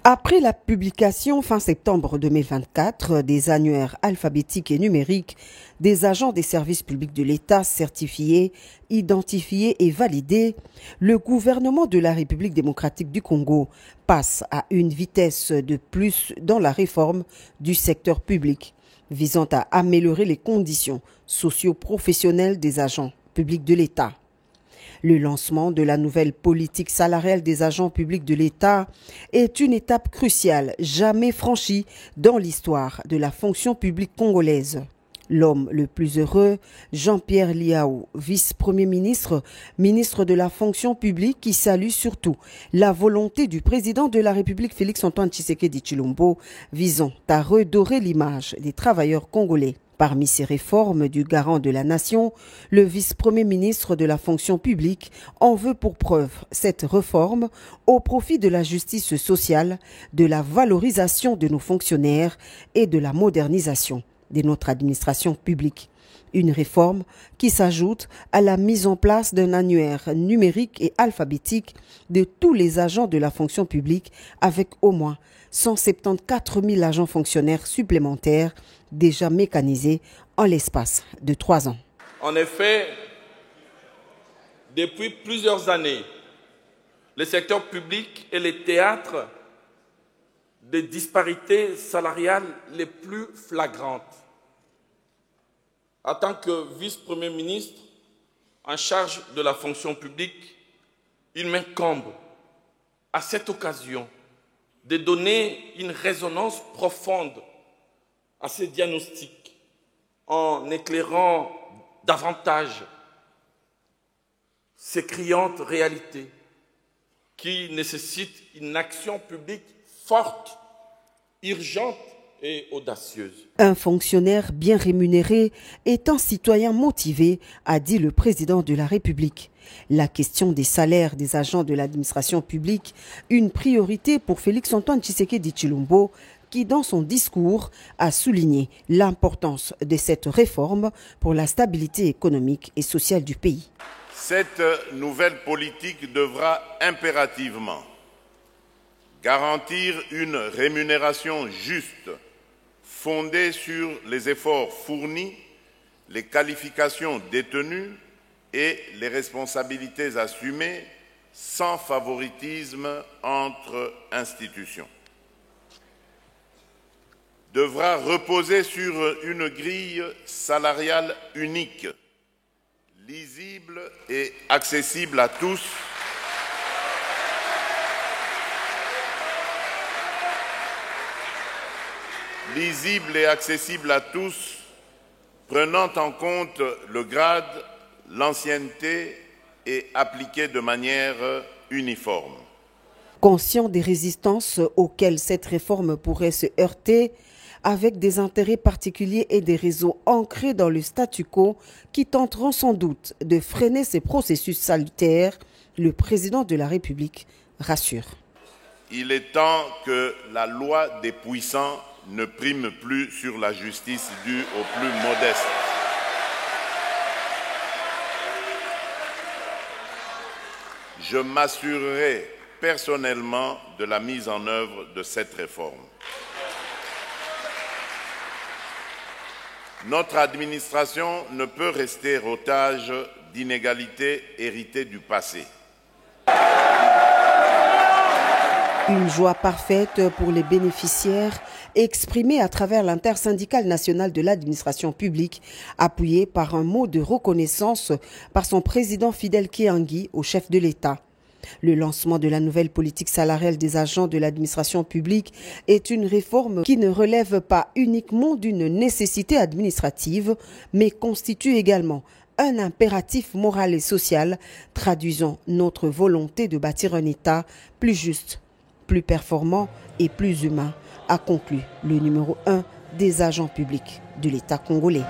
Après la publication fin septembre 2024 des annuaires alphabétiques et numériques des agents des services publics de l'État certifiés, identifiés et validés, le gouvernement de la République démocratique du Congo passe à une vitesse de plus dans la réforme du secteur public, visant à améliorer les conditions socio-professionnelles des agents publics de l'État. Le lancement de la nouvelle politique salariale des agents publics de l'État est une étape cruciale jamais franchie dans l'histoire de la fonction publique congolaise. L'homme le plus heureux, Jean-Pierre Liao, vice-premier ministre, ministre de la fonction publique, qui salue surtout la volonté du président de la République Félix-Antoine Tshisekedi Tshilombo visant à redorer l'image des travailleurs congolais. Parmi ces réformes du garant de la nation, le vice-premier ministre de la fonction publique en veut pour preuve cette réforme au profit de la justice sociale, de la valorisation de nos fonctionnaires et de la modernisation de notre administration publique. Une réforme qui s'ajoute à la mise en place d'un annuaire numérique et alphabétique de tous les agents de la fonction publique avec au moins 174 000 agents fonctionnaires supplémentaires déjà mécanisés en l'espace de 3 ans. En effet, depuis plusieurs années, le secteur public est le théâtre des disparités salariales les plus flagrantes. En tant que vice-premier ministre en charge de la fonction publique, il m'incombe à cette occasion de donner une résonance profonde à ces diagnostics en éclairant davantage ces criantes réalités qui nécessitent une action publique forte, urgente et audacieuse. Un fonctionnaire bien rémunéré est un citoyen motivé, a dit le président de la République. La question des salaires des agents de l'administration publique, une priorité pour Félix-Antoine Tshisekedi Tshilombo, qui dans son discours a souligné l'importance de cette réforme pour la stabilité économique et sociale du pays. Cette nouvelle politique devra impérativement garantir une rémunération juste, fondée sur les efforts fournis, les qualifications détenues et les responsabilités assumées, sans favoritisme entre institutions. Devra reposer sur une grille salariale unique, lisible et accessible à tous, prenant en compte le grade, l'ancienneté et appliquée de manière uniforme. Conscient des résistances auxquelles cette réforme pourrait se heurter, avec des intérêts particuliers et des réseaux ancrés dans le statu quo qui tenteront sans doute de freiner ces processus salutaires, le président de la République rassure. Il est temps que la loi des puissants ne prime plus sur la justice due aux plus modestes. Je m'assurerai personnellement de la mise en œuvre de cette réforme. Notre administration ne peut rester otage d'inégalités héritées du passé. Une joie parfaite pour les bénéficiaires exprimée à travers l'intersyndicale nationale de l'administration publique, appuyée par un mot de reconnaissance par son président Fidel Kéangui au chef de l'État. Le lancement de la nouvelle politique salariale des agents de l'administration publique est une réforme qui ne relève pas uniquement d'une nécessité administrative, mais constitue également un impératif moral et social, traduisant notre volonté de bâtir un État plus juste, plus performant et plus humain, a conclu le numéro 1 des agents publics de l'État congolais.